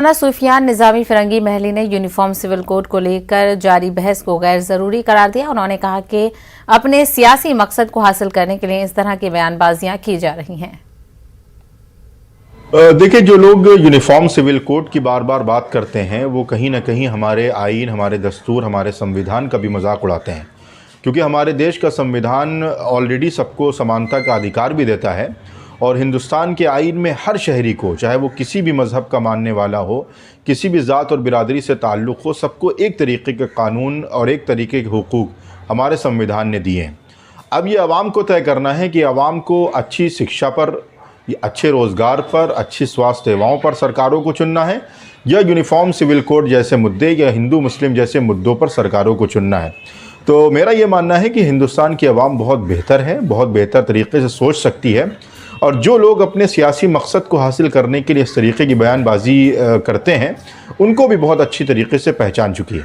मौलाना सुफियान निजामी फिरंगी महली ने uniform civil code को लेकर जारी बहस को गैर जरूरी करार दिया। उन्होंने कहा कि अपने सियासी मकसद को हासिल करने के लिए इस तरह की बयानबाजियां की जा रही हैं। देखिए, जो लोग यूनिफॉर्म सिविल कोड की बार बार बात करते हैं वो कहीं ना कहीं हमारे आईन, हमारे दस्तूर, हमारे संविधान का भी मजाक उड़ाते हैं, क्योंकि हमारे देश का संविधान ऑलरेडी सबको समानता का अधिकार भी देता है और हिंदुस्तान के आईन में हर शहरी को, चाहे वो किसी भी मज़हब का मानने वाला हो, किसी भी ज़ात और बिरादरी से ताल्लुक़ हो, सबको एक तरीके के कानून और एक तरीके के हुकूक हमारे संविधान ने दिए हैं। अब ये आवाम को तय करना है कि आवाम को अच्छी शिक्षा पर, अच्छे रोज़गार पर, अच्छी स्वास्थ्य सेवाओं पर सरकारों को चुनना है या यूनिफॉर्म सिविल कोड जैसे मुद्दे या हिंदू मुस्लिम जैसे मुद्दों पर सरकारों को चुनना है। तो मेरा ये मानना है कि हिंदुस्तान की आवाम बहुत बेहतर है, बहुत बेहतर तरीके से सोच सकती है और जो लोग अपने सियासी मकसद को हासिल करने के लिए इस तरीके की बयानबाजी करते हैं उनको भी बहुत अच्छी तरीके से पहचान चुकी है।